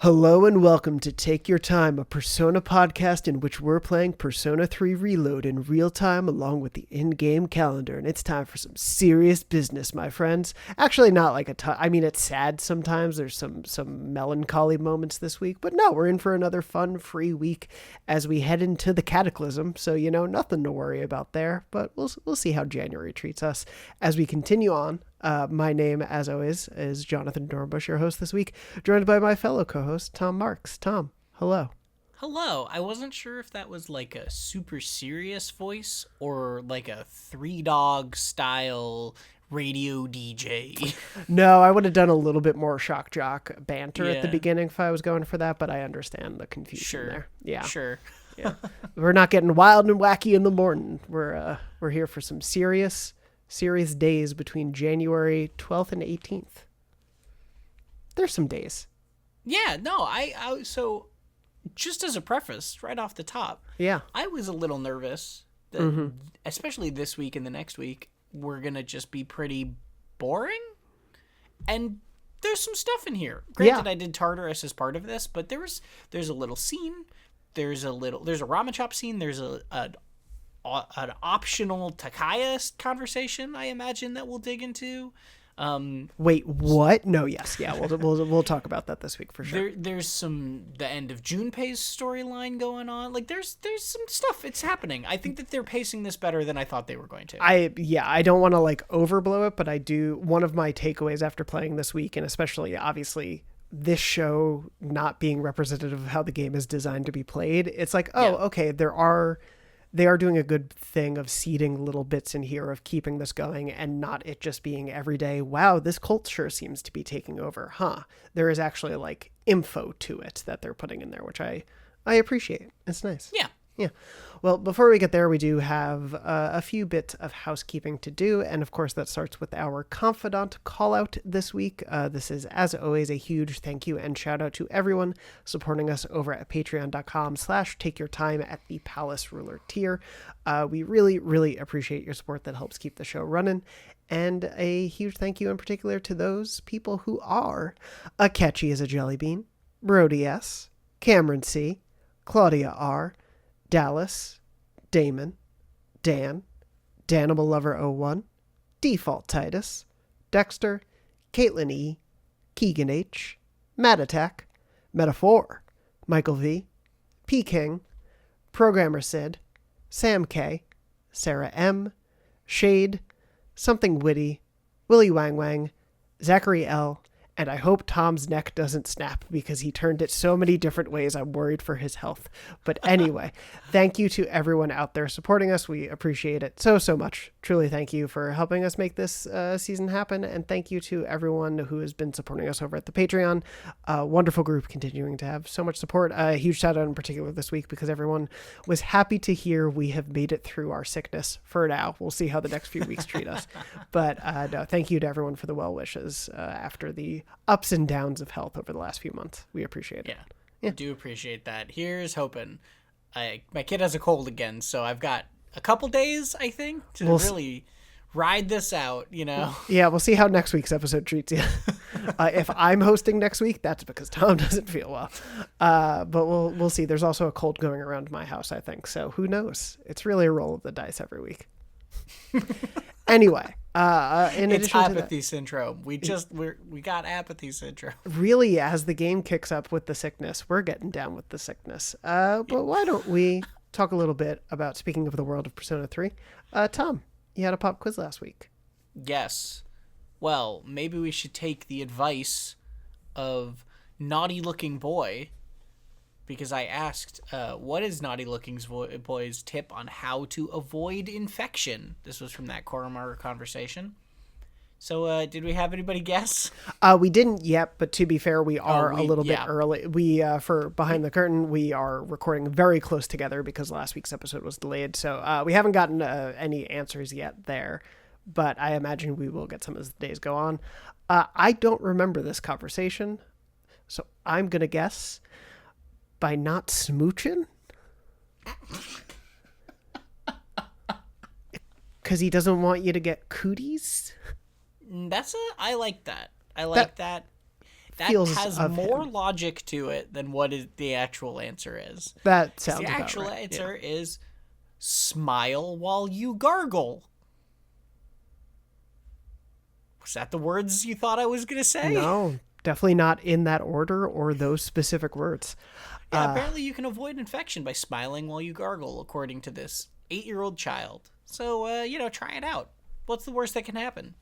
Hello and welcome to Take Your Time, a Persona podcast in which we're playing Persona 3 Reload in real time along with the in-game calendar. And it's time for some serious business, my friends. Actually, not like I mean, it's sad sometimes. There's some melancholy moments this week. But no, we're in for another fun, free week as we head into the Cataclysm. So, nothing to worry about there. But we'll see how January treats us as we continue on. My name, as always, is Jonathan Dornbush, your host this week, joined by my fellow co-host, Tom Marks. Tom, hello. Hello. I wasn't sure if that was like a super serious voice or like a Three Dog style radio DJ. No, I would have done a little bit more shock jock banter at the beginning if I was going for that, but I understand the confusion there. Yeah. Sure. Yeah. We're not getting wild and wacky in the morning. We're here for some serious days between January 12th and 18th. There's some days. Yeah, no, so just as a preface, right off the top, I was a little nervous that especially this week and the next week, we're going to just be pretty boring. And there's some stuff in here. Granted, I did Tartarus as part of this, but there's a little scene. There's a ramen chop scene. There's an optional Takaya conversation, I imagine, that we'll dig into. Wait, what? No, yes, yeah, we'll talk about that this week for sure. There's the end of Junpei's storyline going on. Like, there's some stuff. It's happening. I think that they're pacing this better than I thought they were going to. I don't want to overblow it, but I do. One of my takeaways after playing this week, and especially obviously this show not being representative of how the game is designed to be played, it's like, okay, they are doing a good thing of seeding little bits in here of keeping this going and not it just being every day, wow, this culture seems to be taking over. There is actually info to it that they're putting in there, which I appreciate. It's nice. Yeah. Yeah. Well, before we get there, we do have a few bits of housekeeping to do. And of course, that starts with our confidant call out this week. This is, as always, a huge thank you and shout out to everyone supporting us over at patreon.com/takeyourtime at the Palace Ruler tier. We really, really appreciate your support that helps keep the show running. And a huge thank you in particular to those people who are Akechi as a Jelly Bean, Brody S., Cameron C., Claudia R., Dallas, Damon, Dan, Danimal Lover 01, Default Titus, Dexter, Caitlin E, Keegan H, Mad Attack, Metaphor, Michael V, P King, Programmer Sid, Sam K, Sarah M, Shade, Something Witty, Willie Wang Wang, Zachary L, and I hope Tom's neck doesn't snap because he turned it so many different ways. I'm worried for his health. But anyway, thank you to everyone out there supporting us. We appreciate it so much. Truly thank you for helping us make this season happen. And thank you to everyone who has been supporting us over at the Patreon. Wonderful group continuing to have so much support. A huge shout out in particular this week because everyone was happy to hear we have made it through our sickness for now. We'll see how the next few weeks treat us. But no, thank you to everyone for the well wishes after the ups and downs of health over the last few months. We appreciate it. Yeah. I do appreciate that. Here's hoping. My kid has a cold again, so I've got a couple days, I think, to really ride this out, Yeah, we'll see how next week's episode treats you. If I'm hosting next week, that's because Tom doesn't feel well. But we'll see. There's also a cold going around my house, I think. So who knows? It's really a roll of the dice every week. Anyway, it's apathy syndrome. We got apathy syndrome. Really, as the game kicks up with the sickness, we're getting down with the sickness. But why don't we talk a little bit about, speaking of the world of Persona 3, Tom, you had a pop quiz last week. Yes. Well, maybe we should take the advice of Naughty Looking Boy, because I asked, what is Naughty Looking Boy's tip on how to avoid infection? This was from that Koromar conversation. So, did we have anybody guess? We didn't yet, but to be fair, we are a little bit early. We, for Behind the Curtain, we are recording very close together because last week's episode was delayed. So, we haven't gotten any answers yet there, but I imagine we will get some as the days go on. I don't remember this conversation, so I'm going to guess by not smooching? Because he doesn't want you to get cooties? I like that. I like that. feels has of more him. logic to it than what the actual answer is. That sounds the about actual right. answer is smile while you gargle. Was that the words you thought I was going to say? No, definitely not in that order or those specific words. Yeah, apparently you can avoid infection by smiling while you gargle, according to this 8-year-old child. So, try it out. What's the worst that can happen?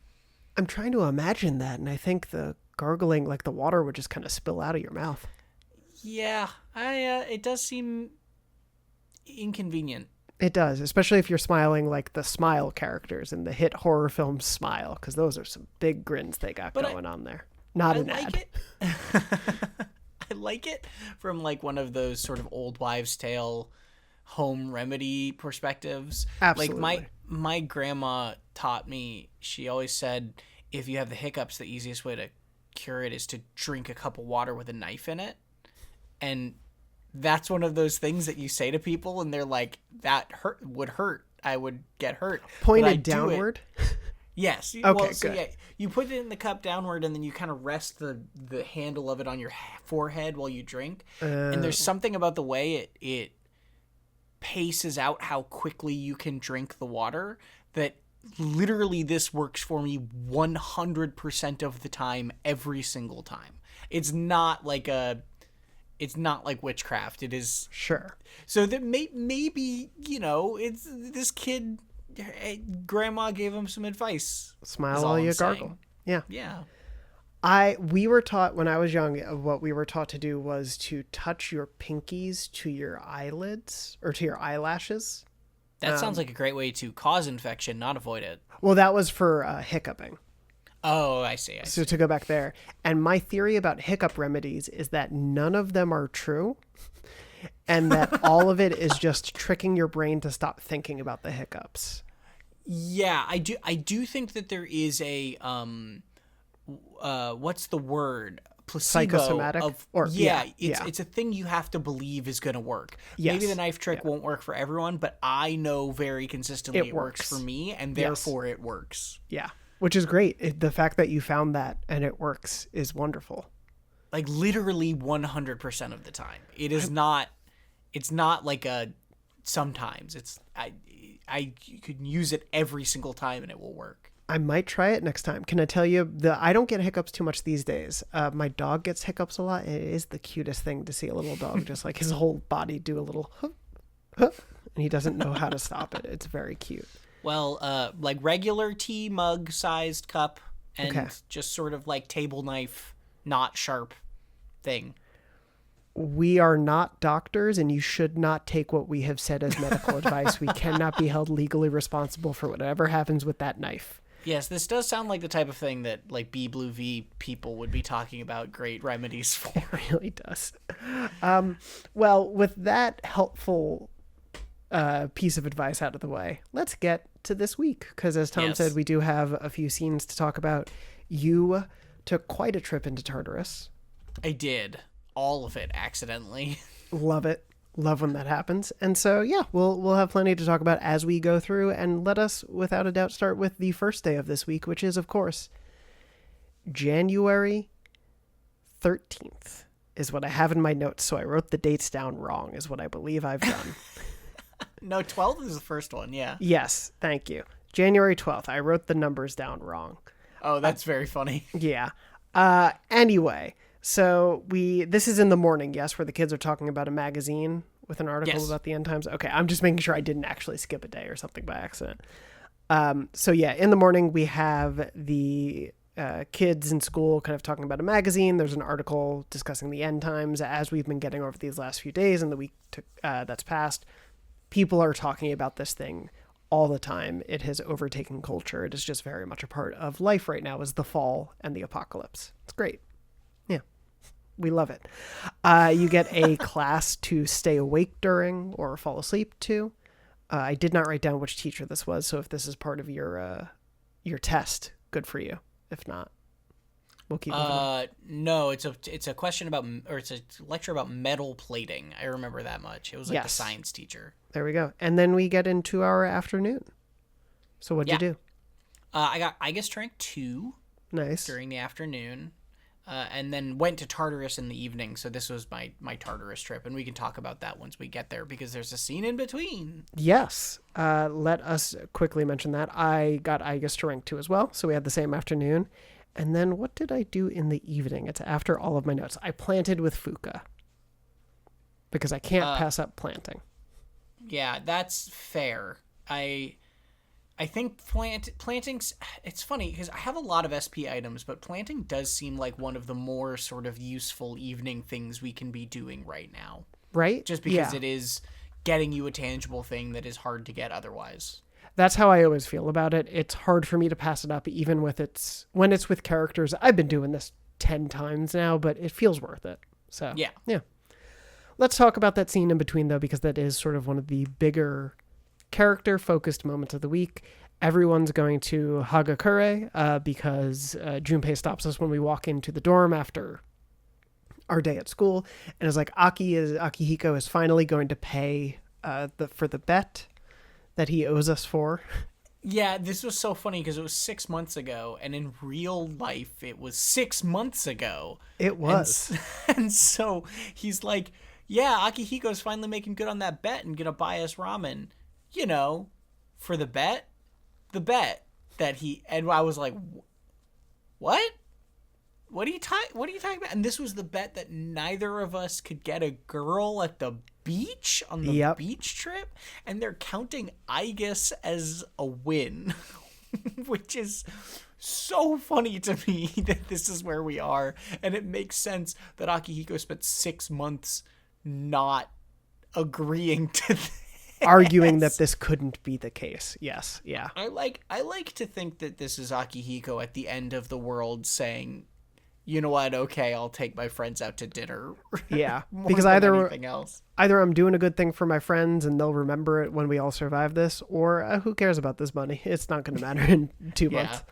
I'm trying to imagine that, and I think the gargling, like the water would just kind of spill out of your mouth. Yeah, it does seem inconvenient. It does, especially if you're smiling like the Smile characters in the hit horror film Smile, because those are some big grins they got going on there. Not an ad. I like it from like one of those sort of old wives' tale home remedy perspectives. Absolutely. Like my grandma taught me, she always said, if you have the hiccups, the easiest way to cure it is to drink a cup of water with a knife in it. And that's one of those things that you say to people and they're like, that would hurt. I would get hurt. Pointed downward? Yes. Okay, good. So yeah, you put it in the cup downward and then you kind of rest the handle of it on your forehead while you drink. And there's something about the way it paces out how quickly you can drink the water that literally this works for me 100% of the time, every single time. It's not like witchcraft. It is. Sure. So that maybe, it's this kid, grandma gave him some advice. Smile while you gargle. Yeah. Yeah. We were taught when I was young, what we were taught to do was to touch your pinkies to your eyelids or to your eyelashes. That sounds like a great way to cause infection, not avoid it. Well, that was for hiccuping. Oh, I see. So to go back there. And my theory about hiccup remedies is that none of them are true and that all of it is just tricking your brain to stop thinking about the hiccups. Yeah, I do think that there is a what's the word? Placebo. Psychosomatic? It's a thing you have to believe is going to work. Yes. Maybe the knife trick won't work for everyone, but I know very consistently it works for me, and therefore it works. Yeah, which is great. The fact that you found that and it works is wonderful. Like literally 100% of the time. It's not like a sometimes. You can use it every single time and it will work. I might try it next time. Can I tell you, I don't get hiccups too much these days. My dog gets hiccups a lot, and it is the cutest thing to see a little dog just like his whole body do a little hup, hup, and he doesn't know how to stop it. It's very cute. Well, like regular tea mug sized cup and just sort of like table knife, not sharp thing. We are not doctors, and you should not take what we have said as medical advice. We cannot be held legally responsible for whatever happens with that knife. Yes, this does sound like the type of thing that like B Blue V people would be talking about great remedies for. It really does. Well, with that helpful piece of advice out of the way, let's get to this week. Because as Tom said, we do have a few scenes to talk about. You took quite a trip into Tartarus. I did. All of it accidentally. Love it. Love when that happens. And so, yeah, we'll have plenty to talk about as we go through. And let us, without a doubt, start with the first day of this week, which is, of course, January 13th is what I have in my notes. So I wrote the dates down wrong, is what I believe I've done. No, 12th is the first one, yeah. Yes, thank you. January 12th. I wrote the numbers down wrong. Oh, that's very funny. Yeah. Anyway, so this is in the morning, yes, where the kids are talking about a magazine with an article about the end times. Okay, I'm just making sure I didn't actually skip a day or something by accident. So yeah, in the morning we have the kids in school kind of talking about a magazine. There's an article discussing the end times as we've been getting over these last few days and the week that's passed. People are talking about this thing all the time. It has overtaken culture. It is just very much a part of life right now, is the fall and the apocalypse. It's great. Yeah, we love it. You get a class to stay awake during or fall asleep to. I did not write down which teacher this was, so if this is part of your test, good for you. If not, we'll keep moving. No, it's a question about, or it's a lecture about metal plating. I remember that much. It was like the science teacher. There we go. And then we get into our afternoon. So what'd you do? I guess drank 2. Nice. During the afternoon. and then went to Tartarus in the evening. So this was my Tartarus trip, and we can talk about that once we get there because there's a scene in between. Yes. Let us quickly mention that. I got Aigis to rank 2 as well, so we had the same afternoon. And then what did I do in the evening? It's after all of my notes. I planted with Fuka because I can't pass up planting. Yeah, that's fair. I think planting's... It's funny, because I have a lot of SP items, but planting does seem like one of the more sort of useful evening things we can be doing right now. Right? Just because it is getting you a tangible thing that is hard to get otherwise. That's how I always feel about it. It's hard for me to pass it up, even when it's with characters. I've been doing this 10 times now, but it feels worth it. So, yeah. Let's talk about that scene in between, though, because that is sort of one of the bigger character-focused moments of the week. Everyone's going to Hagakure because Junpei stops us when we walk into the dorm after our day at school, and is like, Akihiko is finally going to pay for the bet that he owes us for. Yeah, this was so funny because it was 6 months ago, and in real life, it was 6 months ago. It was. And so he's like, yeah, Akihiko's finally making good on that bet and gonna buy us ramen. You know, for the bet that he... And I was like, what? What are you talking about? And this was the bet that neither of us could get a girl at the beach on the beach trip, and they're counting Aigis as a win, which is so funny to me that this is where we are, and it makes sense that Akihiko spent 6 months not agreeing to this. Arguing that this couldn't be the case. Yes, yeah. I like to think that this is Akihiko at the end of the world saying, you know what? Okay, I'll take my friends out to dinner. Yeah, because either I'm doing a good thing for my friends and they'll remember it when we all survive this, or who cares about this money? It's not going to matter in 2 months.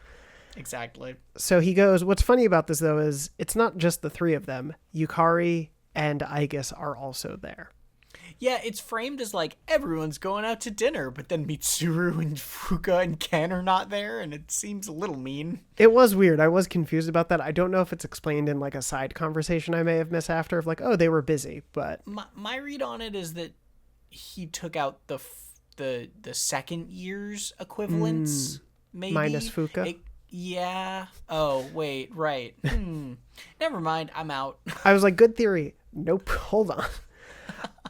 Exactly. So he goes, what's funny about this, though, is it's not just the 3 of them. Yukari and Aigis are also there. Yeah, it's framed as like everyone's going out to dinner, but then Mitsuru and Fuka and Ken are not there, and it seems a little mean. It was weird. I was confused about that. I don't know if it's explained in like a side conversation I may have missed after of like, oh, they were busy, but... My read on it is that he took out the second year's equivalents, maybe? Minus Fuka? Yeah. Oh, wait, right. Never mind, I'm out. I was like, good theory. Nope, hold on.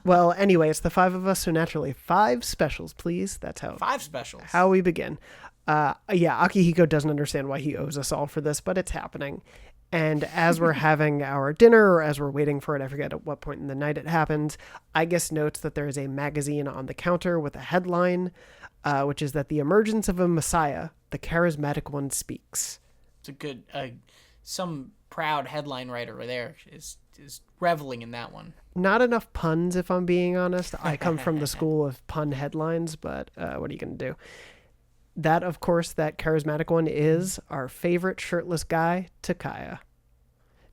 Well, anyway, it's the 5 of us, so naturally 5 specials, please. That's how 5 specials. How we begin. Akihiko doesn't understand why he owes us all for this, but it's happening. And as we're having our dinner, or as we're waiting for it, I forget at what point in the night it happens, Aigis notes that there is a magazine on the counter with a headline, which is that the emergence of a messiah, the charismatic one, speaks. It's a good, some proud headline writer there is reveling in that one. Not enough puns, if I'm being honest. I come from the school of pun headlines, but what are you going to do? That, of course, that charismatic one is our favorite shirtless guy, Takaya.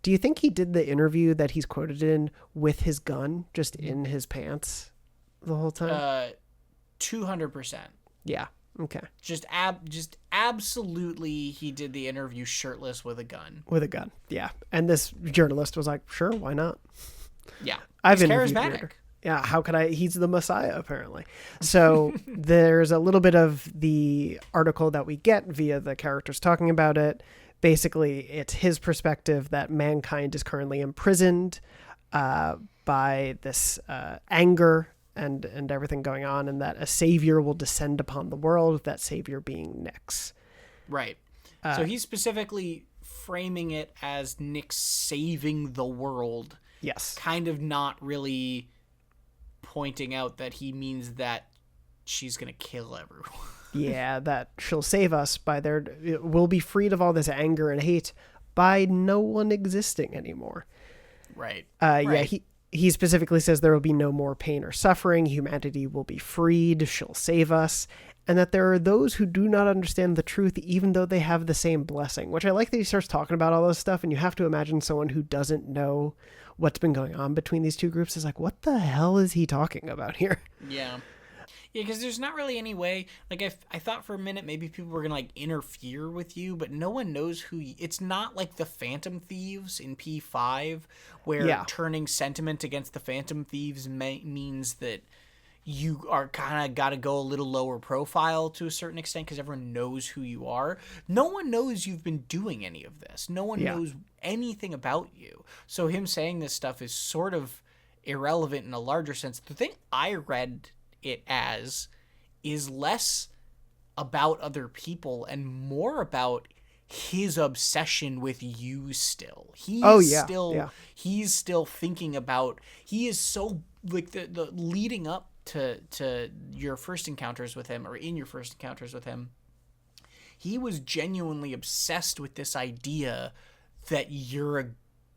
Do you think he did the interview that he's quoted in with his gun, just in his pants the whole time? 200%. Yeah. Okay. Just absolutely, he did the interview shirtless with a gun. With a gun, yeah. And this journalist was like, sure, why not? Yeah. He's charismatic. Yeah, how could I? He's the messiah, apparently. So there's a little bit of the article that we get via the characters talking about it. Basically, it's his perspective that mankind is currently imprisoned by this anger and everything going on, and that a savior will descend upon the world, that savior being Nyx. Right. So he's specifically framing it as Nyx saving the world. Yes. Kind of not really pointing out that he means that she's going to kill everyone. Yeah, that she'll save us we'll be freed of all this anger and hate by no one existing anymore. Right. Yeah, he specifically says there will be no more pain or suffering. Humanity will be freed. She'll save us. And that there are those who do not understand the truth, even though they have the same blessing, which I like that he starts talking about all this stuff. And you have to imagine someone who doesn't know what's been going on between these two groups is like, what the hell is he talking about here? Yeah. Yeah, because there's not really any way. Like, I thought for a minute maybe people were gonna like interfere with you, but no one knows who. It's not like the Phantom Thieves in P5, where turning sentiment against the Phantom Thieves means that you are kind of got to go a little lower profile to a certain extent because everyone knows who you are. No one knows you've been doing any of this. No one knows anything about you. So him saying this stuff is sort of irrelevant in a larger sense. The thing I read it as is less about other people and more about his obsession with you still. He's still thinking about, he is so like the leading up to your first encounters with him, or in your first encounters with him, he was genuinely obsessed with this idea that you're a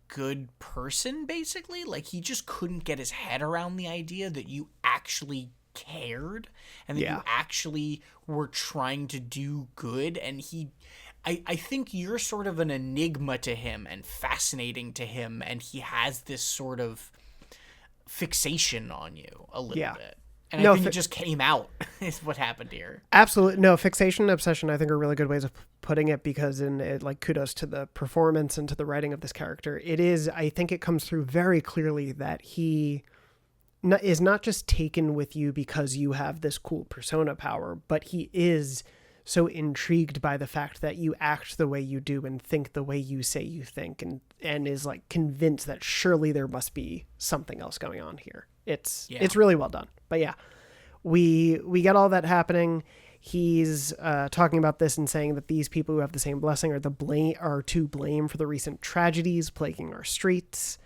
good person, basically. Like, he just couldn't get his head around the idea that you actually cared and that you actually were trying to do good. And I think you're sort of an enigma to him and fascinating to him, and he has this sort of fixation on you a little bit. And I think it just came out is what happened here. Absolutely. No, fixation and obsession, I think, are really good ways of putting it, because like, kudos to the performance and to the writing of this character. I think it comes through very clearly that he is not just taken with you because you have this cool persona power, but he is so intrigued by the fact that you act the way you do and think the way you say you think, and is like convinced that surely there must be something else going on here. It's really well done. But yeah, we get all that happening. He's talking about this and saying that these people who have the same blessing are to blame for the recent tragedies plaguing our streets.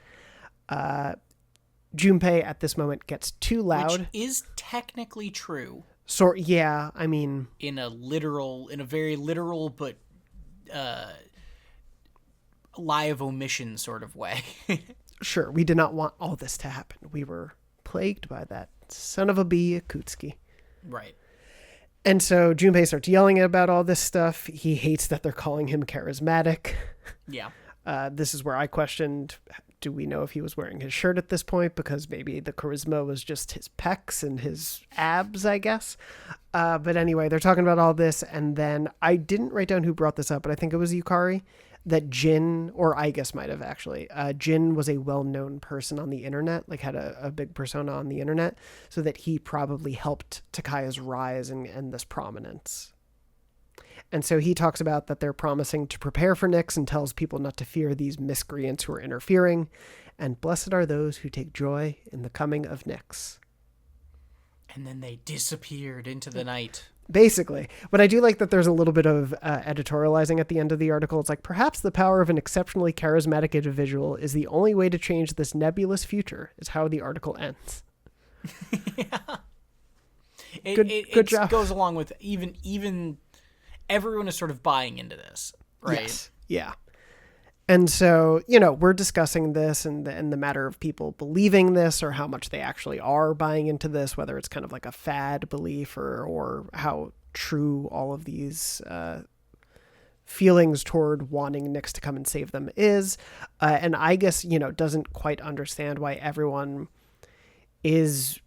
Junpei at this moment gets too loud. Which is technically true. So yeah, I mean, in a very literal but lie of omission sort of way. Sure, we did not want all this to happen. We were plagued by that son of a bee, Akutsuki. Right. And so Junpei starts yelling about all this stuff. He hates that they're calling him charismatic. Yeah. This is where I questioned, do we know if he was wearing his shirt at this point? Because maybe the charisma was just his pecs and his abs, I guess. But anyway, they're talking about all this. And then I didn't write down who brought this up, but I think it was Yukari, that Jin, or I guess might have actually, Jin was a well-known person on the internet, like had a big persona on the internet, so that he probably helped Takaya's rise and this prominence. And so he talks about that they're promising to prepare for Nyx and tells people not to fear these miscreants who are interfering. And blessed are those who take joy in the coming of Nyx. And then they disappeared into the night. Basically. But I do like that there's a little bit of editorializing at the end of the article. It's like, perhaps the power of an exceptionally charismatic individual is the only way to change this nebulous future, is how the article ends. Yeah. Good job. It goes along with even everyone is sort of buying into this, right? Yes. Yeah. And so, we're discussing this and the matter of people believing this, or how much they actually are buying into this, whether it's kind of like a fad belief or how true all of these feelings toward wanting Nyx to come and save them is. And I guess, doesn't quite understand why everyone is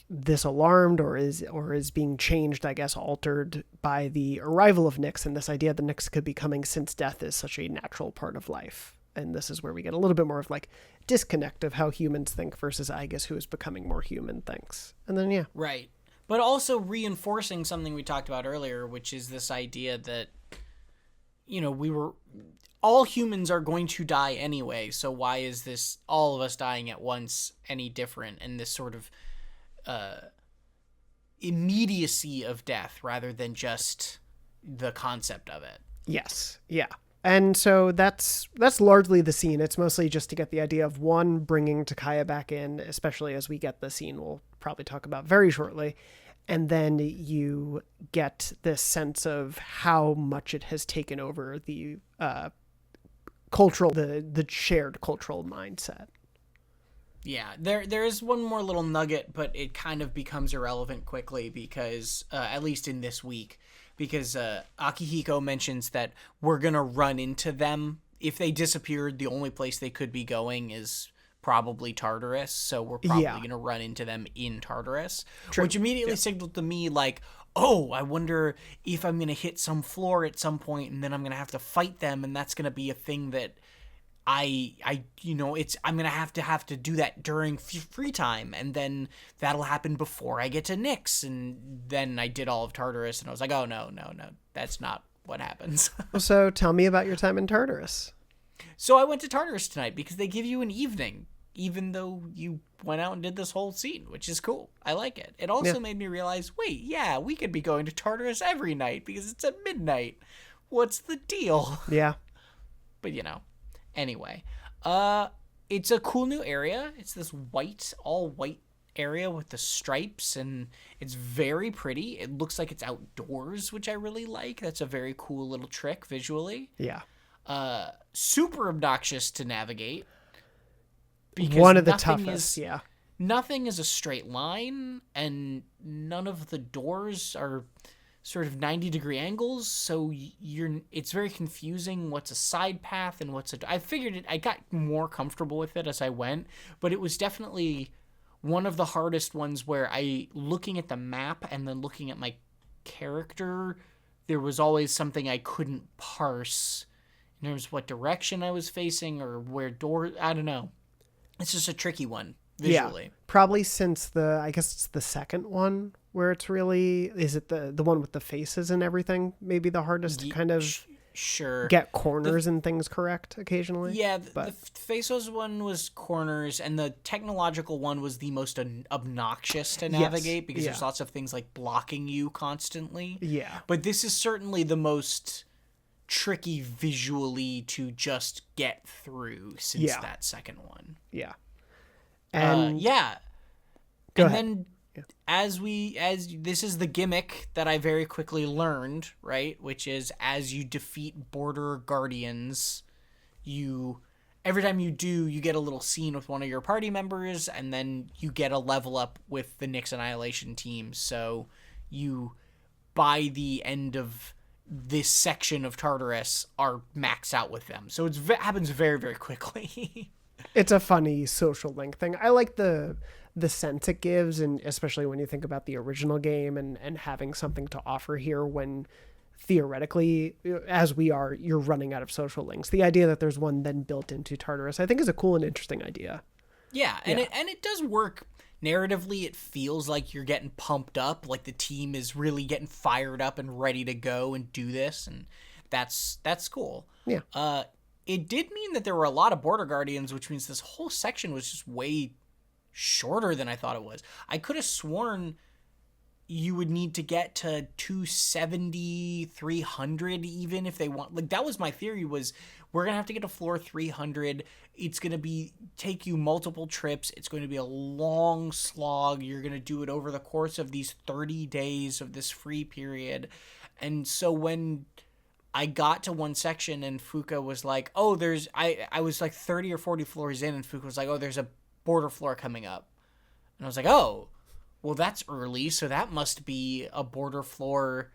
this alarmed or is being changed, I guess, altered by the arrival of Nyx and this idea that Nyx could be coming, since death is such a natural part of life. And this is where we get a little bit more of like disconnect of how humans think versus, I guess, who is becoming more human thinks. And then, yeah. Right. But also reinforcing something we talked about earlier, which is this idea that, all humans are going to die anyway. So why is this all of us dying at once any different? And this sort of immediacy of death rather than just the concept of it. Yes. Yeah. And so that's largely the scene. It's mostly just to get the idea of, one, bringing Takaya back in, especially as we get the scene we'll probably talk about very shortly. And then you get this sense of how much it has taken over the the shared cultural mindset. Yeah, there is one more little nugget, but it kind of becomes irrelevant quickly because, at least in this week, because Akihiko mentions that we're going to run into them. If they disappeared, the only place they could be going is probably Tartarus, so we're probably going to run into them in Tartarus. True. Which immediately signaled to me, like, oh, I wonder if I'm going to hit some floor at some point, and then I'm going to have to fight them, and that's going to be a thing that I'm going to have to do that during free time, and then that'll happen before I get to Nyx, and then I did all of Tartarus, and I was like, oh, no, that's not what happens. So tell me about your time in Tartarus. So I went to Tartarus tonight because they give you an evening, even though you went out and did this whole scene, which is cool. I like it. It also made me realize, wait, we could be going to Tartarus every night because it's at midnight. What's the deal? Yeah. But, anyway, it's a cool new area. It's this all white area with the stripes, and it's very pretty. It looks like it's outdoors, which I really like. That's a very cool little trick visually. Yeah. Super obnoxious to navigate. Because one of the toughest, Nothing is a straight line, and none of the doors are sort of 90-degree angles, so it's very confusing what's a side path and I figured I got more comfortable with it as I went, but it was definitely one of the hardest ones where looking at the map and then looking at my character, there was always something I couldn't parse in terms of what direction I was facing or where I don't know. It's just a tricky one visually. Yeah, probably since I guess it's the second one where it's really, is it the one with the faces and everything? Maybe the hardest to kind of get corners and things correct occasionally. Yeah, the faces one was corners, and the technological one was the most obnoxious to navigate because there's lots of things like blocking you constantly. Yeah. But this is certainly the most tricky visually to just get through since that second one. Yeah. And Go ahead. Then as this is the gimmick that I very quickly learned, right? Which is as you defeat border guardians, every time you do, you get a little scene with one of your party members, and then you get a level up with the Nyx Annihilation team. So by the end of this section of Tartarus, are maxed out with them. So it happens very, very quickly. It's a funny social link thing. I like the sense it gives, and especially when you think about the original game and having something to offer here when theoretically, as you're running out of social links. The idea that there's one then built into Tartarus, I think, is a cool and interesting idea. Yeah, and it does work narratively. It feels like you're getting pumped up, like the team is really getting fired up and ready to go and do this, and that's cool. Yeah. It did mean that there were a lot of border guardians, which means this whole section was just way shorter than I thought it was. I could have sworn you would need to get to 270, 300 even if they want. Like, that was my theory, was we're going to have to get to floor 300. It's going to take you multiple trips. It's going to be a long slog. You're going to do it over the course of these 30 days of this free period. And so when I got to one section and Fuka was like, oh, I was like 30 or 40 floors in, and Fuka was like, oh, there's a border floor coming up. And I was like, oh, well, that's early, so that must be a border floor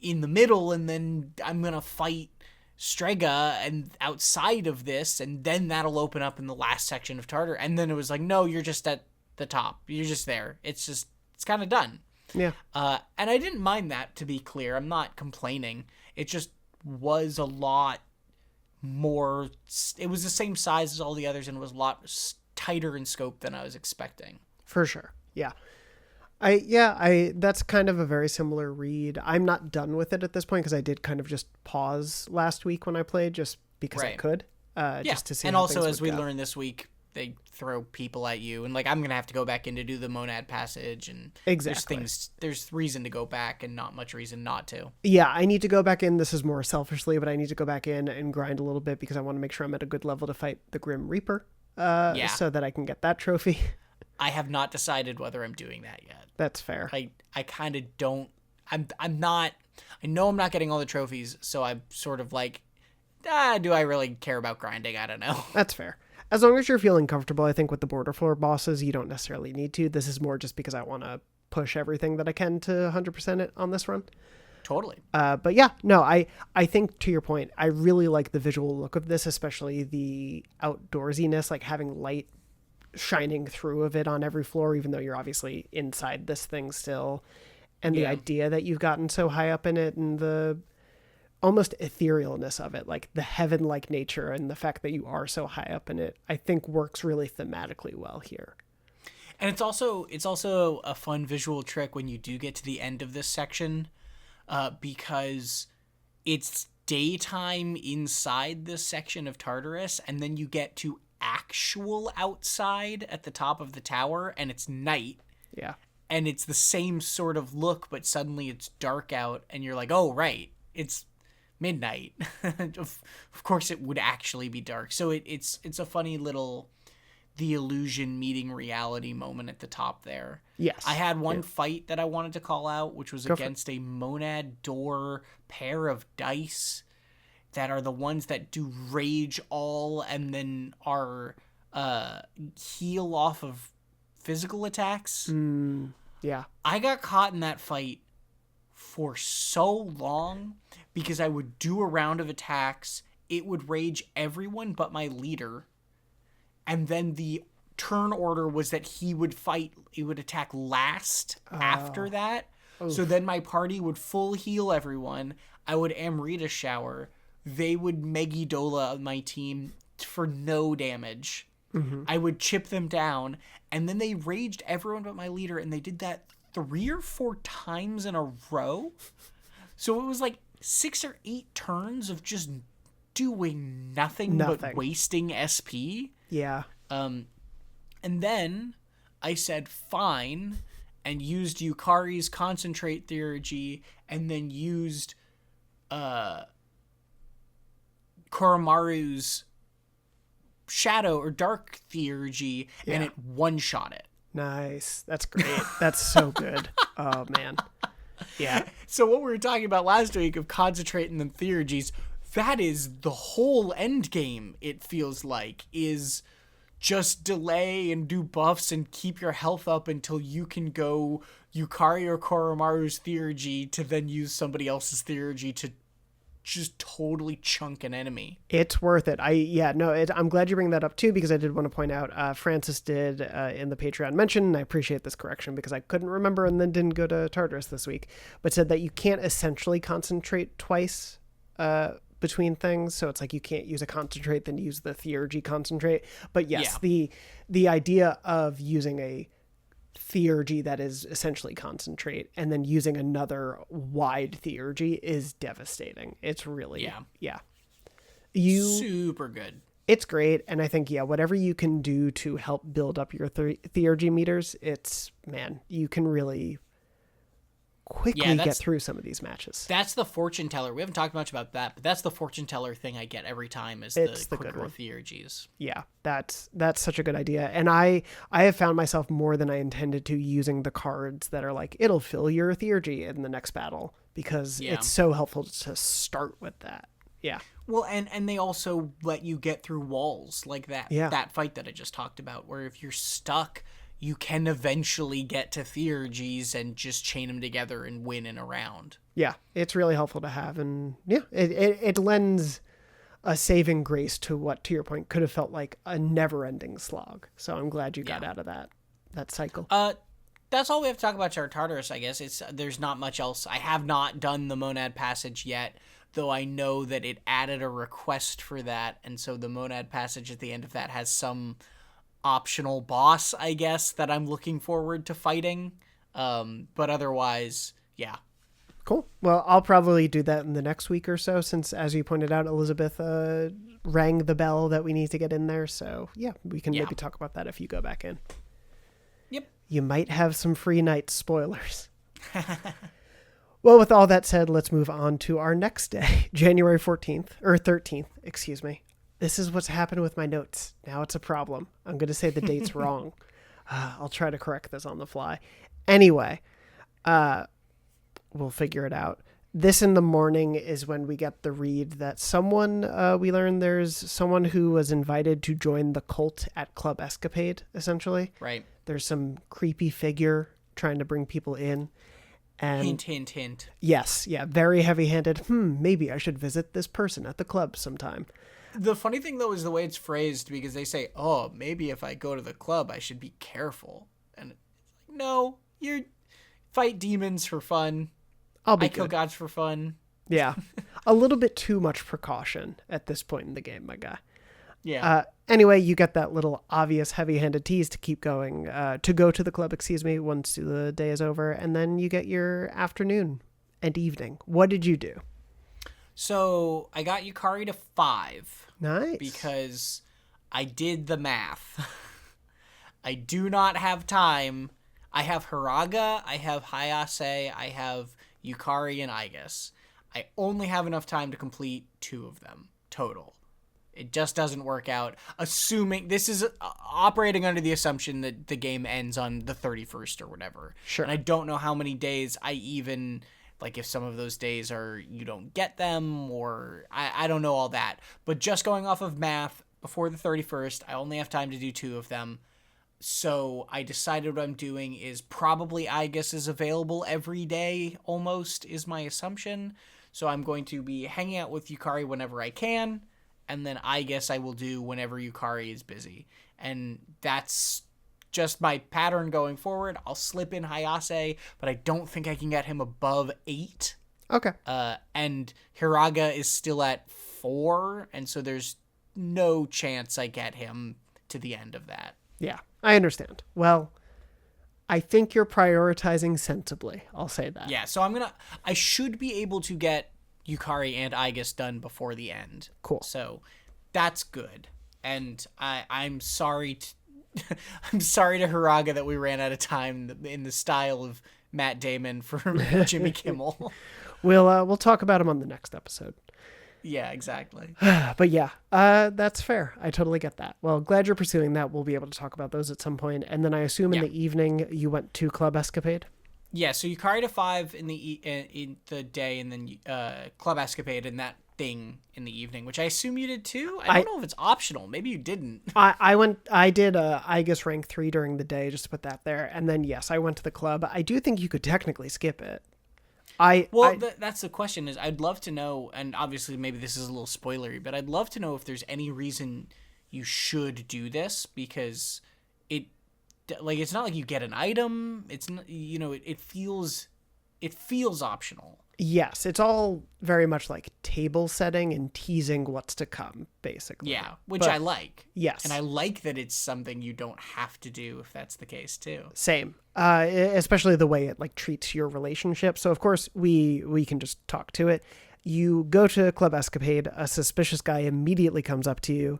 in the middle, and then I'm going to fight Strega and outside of this, and then that'll open up in the last section of Tartar. And then it was like, no, you're just at the top. You're just there. It's kind of done. Yeah. And I didn't mind that, to be clear. I'm not complaining. It just was a lot more. It was the same size as all the others, and it was a lot tighter in scope than I was expecting. For sure. Yeah. That's kind of a very similar read. I'm not done with it at this point because I did kind of just pause last week when I played, just because I could. Just to see. And also, as we learned this week, they throw people at you, and like I'm gonna have to go back in to do the Monad passage, and exactly. There's reason to go back and not much reason not to. Yeah, I need to go back in. This is more selfishly, but I need to go back in and grind a little bit because I want to make sure I'm at a good level to fight the Grim Reaper. So that I can get that trophy. I have not decided whether I'm doing that yet. That's fair. I kind of don't. I'm not. I know I'm not getting all the trophies, so I'm sort of like, do I really care about grinding? I don't know. That's fair. As long as you're feeling comfortable, I think with the border floor bosses, you don't necessarily need to. This is more just because I want to push everything that I can to 100% it on this run. Totally. But yeah, no, I think to your point, I really like the visual look of this, especially the outdoorsiness, like having light shining through of it on every floor, even though you're obviously inside this thing still. And the idea that you've gotten so high up in it and the almost etherealness of it, like the heaven-like nature and the fact that you are so high up in it, I think works really thematically well here. And it's also a fun visual trick when you do get to the end of this section, because it's daytime inside this section of Tartarus, and then you get to actual outside at the top of the tower, and it's night. Yeah. And it's the same sort of look, but suddenly it's dark out, and you're like, oh, right, it's midnight. Of course it would actually be dark. So it's a funny little the illusion meeting reality moment at the top there. Yes. I had one fight that I wanted to call out, which was against a monad door pair of dice that are the ones that do rage all and then are heal off of physical attacks. Yeah. I got caught in that fight for so long because I would do a round of attacks. It would rage everyone but my leader. And then the turn order was that he would attack last after that. Oof. So then my party would full heal everyone. I would Amrita shower. They would Megidola my team for no damage. Mm-hmm. I would chip them down. And then they raged everyone but my leader. And they did that 3 or 4 times in a row. So it was like 6 or 8 turns of just doing nothing. But wasting SP. Yeah. And then I said fine and used Yukari's concentrate theurgy and then used Koromaru's shadow or dark theurgy and it one-shot it. Nice. That's great. That's so good. Oh, man. Yeah. So what we were talking about last week of concentrating them theurgies, that is the whole end game, it feels like, is just delay and do buffs and keep your health up until you can go Yukari or Koromaru's theurgy to then use somebody else's theurgy to just totally chunk an enemy. It's worth it. I'm glad you bring that up too, because I did want to point out, Francis did in the Patreon mention, and I appreciate this correction because I couldn't remember and then didn't go to Tartarus this week, but said that you can't essentially concentrate twice between things. So it's like you can't use a concentrate then use the theurgy concentrate. But yes, the idea of using a theurgy that is essentially concentrate and then using another wide theurgy is devastating. It's really super good. It's great. And I think whatever you can do to help build up your theurgy meters, you can really quickly get through some of these matches. That's the fortune teller. We haven't talked much about that, but that's the fortune teller thing I get every time is the quicker theurgies. Yeah, that's such a good idea. And I have found myself more than I intended to using the cards that are like, it'll fill your theurgy in the next battle because it's so helpful to start with that. Yeah. Well, and they also let you get through walls like that. Yeah. That fight that I just talked about, where if you're stuck, you can eventually get to theurgies and just chain them together and win in a round. Yeah, it's really helpful to have. And it lends a saving grace to what, to your point, could have felt like a never-ending slog. So I'm glad you got out of that cycle. That's all we have to talk about Tartarus, I guess. There's not much else. I have not done the Monad Passage yet, though I know that it added a request for that. And so the Monad Passage at the end of that has some optional boss, I guess, that I'm looking forward to fighting. But otherwise, Cool. Well, I'll probably do that in the next week or so, since, as you pointed out, Elizabeth rang the bell that we need to get in there. So, we can maybe talk about that if you go back in. Yep. You might have some free night spoilers. Well, with all that said, let's move on to our next day, January 13th, excuse me. This is what's happened with my notes. Now it's a problem. I'm going to say the date's wrong. I'll try to correct this on the fly. Anyway, we'll figure it out. This in the morning is when we get the read that we learn there's someone who was invited to join the cult at Club Escapade, essentially. Right. There's some creepy figure trying to bring people in. And hint, hint, hint. Yes, yeah, very heavy-handed. Maybe I should visit this person at the club sometime. The funny thing, though, is the way it's phrased, because they say, oh, maybe if I go to the club, I should be careful. And it's like, no, you fight demons for fun. I kill gods for fun. Yeah. A little bit too much precaution at this point in the game, my guy. Yeah. Anyway, you get that little obvious heavy-handed tease to keep going, to go to the club, once the day is over, and then you get your afternoon and evening. What did you do? So I got Yukari to 5. Nice. Because I did the math. I do not have time. I have Hiraga, I have Hayase, I have Yukari, and Aigis. I only have enough time to complete 2 of them total. It just doesn't work out. Assuming this is operating under the assumption that the game ends on the 31st or whatever. Sure. And I don't know how many days I even, like, if some of those days are you don't get them, or I don't know all that. But just going off of math, before the 31st, I only have time to do 2 of them. So I decided what I'm doing is probably Aigis is available every day, almost, is my assumption. So I'm going to be hanging out with Yukari whenever I can. And then Aigis I will do whenever Yukari is busy. And that's just my pattern going forward. I'll slip in Hayase, but I don't think I can get him above 8. Okay. And Hiraga is still at 4, and so there's no chance I get him to the end of that. Yeah, I understand. Well, I think you're prioritizing sensibly. I'll say that. Yeah, so I should be able to get Yukari and Aigis done before the end. Cool. So that's good. And I'm sorry I'm sorry to Hiraga that we ran out of time in the style of Matt Damon from Jimmy Kimmel. We'll talk about him on the next episode. Yeah, exactly. But yeah, that's fair. I totally get that. Well, glad you're pursuing that. We'll be able to talk about those at some point. And then I assume in the evening you went to Club Escapade? Yeah, so Yukari to 5 in the day, and then Club Escapade and that thing in the evening, which I assume you did too? I don't know if it's optional. Maybe you didn't. I did Aigis rank 3 during the day, just to put that there. And then, yes, I went to the club. I do think you could technically skip it. That's the question. Is I'd love to know, and obviously maybe this is a little spoilery, but I'd love to know if there's any reason you should do this, because it's not like you get an item. It's not, it feels optional. Yes, it's all very much like table setting and teasing what's to come, basically. Yeah, I like. Yes. And I like that it's something you don't have to do if that's the case too. Same. Especially the way it treats your relationship. So of course we can just talk to it. You go to Club Escapade, a suspicious guy immediately comes up to you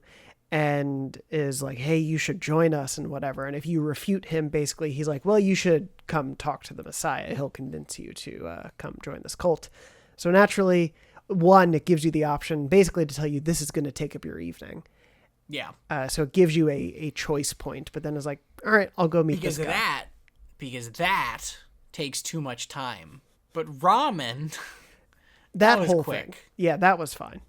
and is like, hey, you should join us and whatever. And if you refute him, basically, he's like, well, you should come talk to the Messiah. He'll convince you to come join this cult. So naturally, one, it gives you the option basically to tell you this is going to take up your evening. Yeah. So it gives you a choice point, but then it's like, all right, I'll go meet this guy. Because that takes too much time. But ramen, that was whole quick. thing. Yeah, that was fine.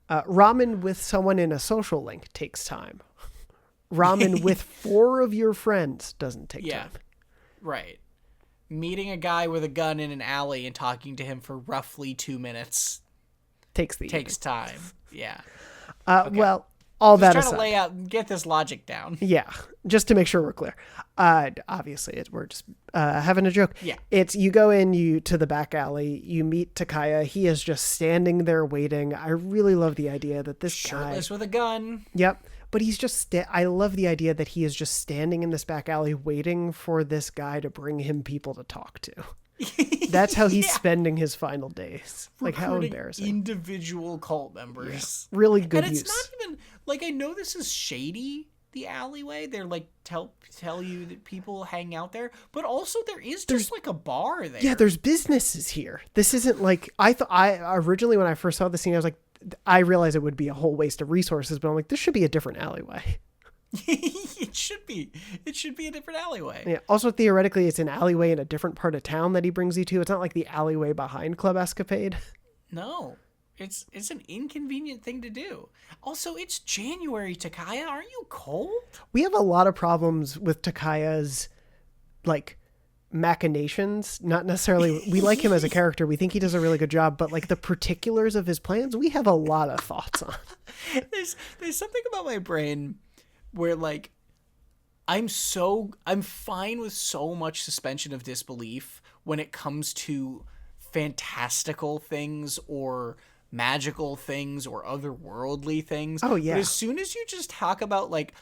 Ramen with someone in a social link takes time. Ramen with 4 of your friends doesn't take time. Right. Meeting a guy with a gun in an alley and talking to him for roughly 2 minutes takes time. Yeah. Okay. Well, all that aside. Trying to get this logic down. Yeah, just to make sure we're clear. Obviously, we're just having a joke. Yeah. It's you go in to the back alley, you meet Takaya. He is just standing there waiting. I really love the idea that this shirtless with a gun. Yep. But he's just, I love the idea that he is just standing in this back alley waiting for this guy to bring him people to talk to. That's how he's spending his final days. How embarrassing. Individual cult members. Yeah. Really good use. And it's not even, I know this is shady, the alleyway. They're tell you that people hang out there. But also there's just a bar there. Yeah, there's businesses here. This isn't I originally when I first saw the scene, I was like, I realized it would be a whole waste of resources, but I'm like, this should be a different alleyway. It should be a different alleyway. Yeah. Also, theoretically, it's an alleyway in a different part of town that he brings you to. It's not like the alleyway behind Club Escapade. No, it's an inconvenient thing to do. Also, it's January, Takaya. Aren't you cold? We have a lot of problems with Takaya's, machinations, not necessarily, we like him as a character. We think he does a really good job, but like the particulars of his plans, we have a lot of thoughts on. There's something about my brain where like I'm fine with so much suspension of disbelief when it comes to fantastical things or magical things or otherworldly things. Oh yeah. But as soon as you just talk about like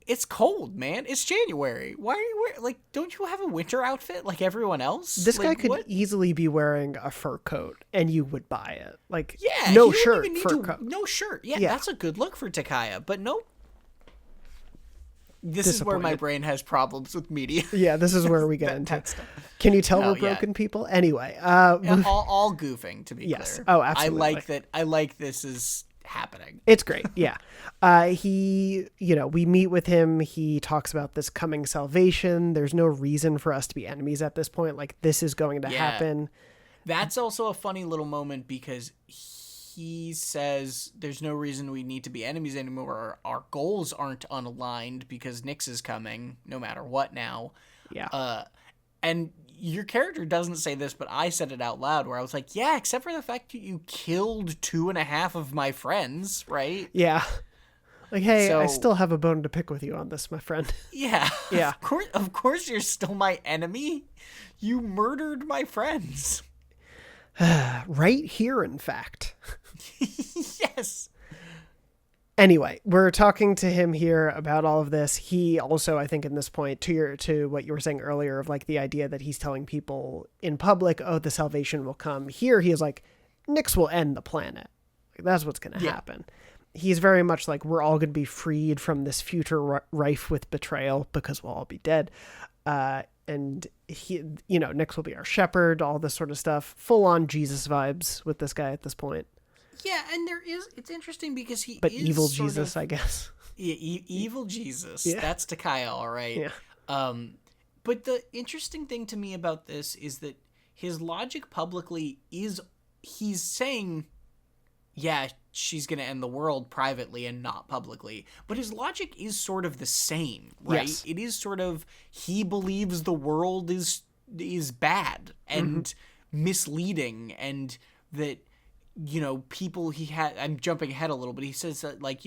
it's cold, man. It's January. Why are you wearing, like, don't you have a winter outfit like everyone else? This like, guy could easily be wearing a fur coat and you would buy it. Like, yeah, no shirt, fur coat. No shirt. Yeah, that's a good look for Takaya, but nope. This is where my brain has problems with media. Yeah, this is where we get into it. Can you tell we're broken people? Anyway. All goofing, to be clear. Oh, absolutely. I like this is happening. It's great. Yeah. We meet with him. He talks about this coming salvation. There's no reason for us to be enemies at this point. Like, this is going to happen. That's also a funny little moment because he says there's no reason we need to be enemies anymore. Our goals aren't unaligned because Nyx is coming no matter what now. Yeah. And your character doesn't say this, but I said it out loud where I was like, yeah, except for the fact that you killed 2.5 of my friends, right? Yeah. Like, hey, I still have a bone to pick with you on this, my friend. Yeah. Yeah. Of course you're still my enemy. You murdered my friends. Right here, in fact. Yes. Anyway, we're talking to him here about all of this. He also, I think, in this point, to what you were saying earlier of like the idea that he's telling people in public, oh, the salvation will come. Here, he is like, Nyx will end the planet. Like, that's what's going to happen. He's very much like, we're all going to be freed from this future rife with betrayal because we'll all be dead. And he, Nyx will be our shepherd, all this sort of stuff. Full on Jesus vibes with this guy at this point. Yeah, and it's interesting because but evil Jesus, I guess. Yeah, evil Jesus. Yeah. That's Takaya, all right. Yeah. But the interesting thing to me about this is that his logic publicly is, he's saying, yeah, she's going to end the world privately and not publicly. But his logic is sort of the same, right? Yes. It is sort of, he believes the world is bad and misleading, and that, people I'm jumping ahead a little, but he says that, like,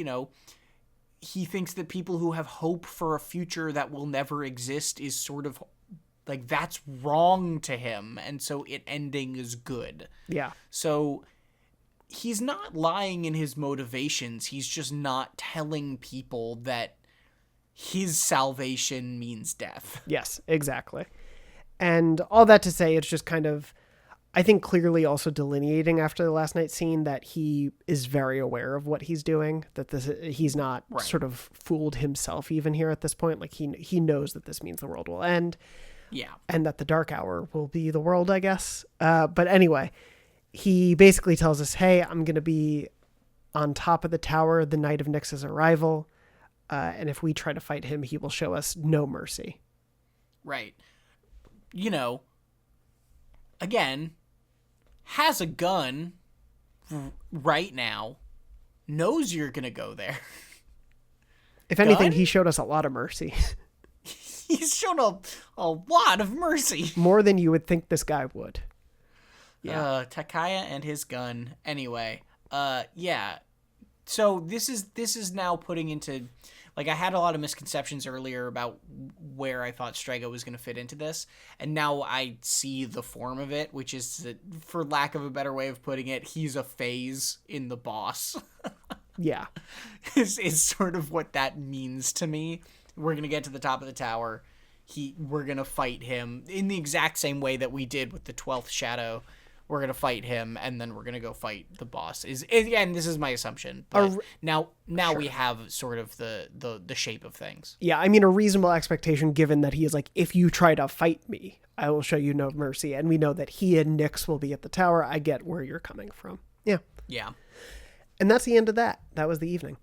he thinks that people who have hope for a future that will never exist is sort of, like, that's wrong to him, and so it ending is good. Yeah. So he's not lying in his motivations. He's just not telling people that his salvation means death. Yes, exactly. And all that to say, it's just kind of, I think, clearly also delineating after the last night scene that he is very aware of what he's doing, that he's not sort of fooled himself even here at this point. Like, he knows that this means the world will end. Yeah. And that the dark hour will be the world, I guess. But anyway, he basically tells us, hey, I'm going to be on top of the tower the night of Nyx's arrival. And if we try to fight him, he will show us no mercy. Right. Again, has a gun right now, knows you're going to go there. If anything, he showed us a lot of mercy. He's shown a lot of mercy. More than you would think this guy would. Yeah. Takaya and his gun. Anyway, yeah. So this is now putting into, like, I had a lot of misconceptions earlier about where I thought Strega was going to fit into this, and now I see the form of it, which is that, for lack of a better way of putting it, he's a phase in the boss. Yeah. is sort of what that means to me. We're going to get to the top of the tower. We're going to fight him in the exact same way that we did with the 12th Shadow. We're going to fight him, and then we're going to go fight the boss. Again, this is my assumption. But now sure. We have sort of the shape of things. Yeah, I mean, a reasonable expectation given that he is like, if you try to fight me, I will show you no mercy. And we know that he and Nyx will be at the tower. I get where you're coming from. Yeah. Yeah. And that's the end of that. That was the evening.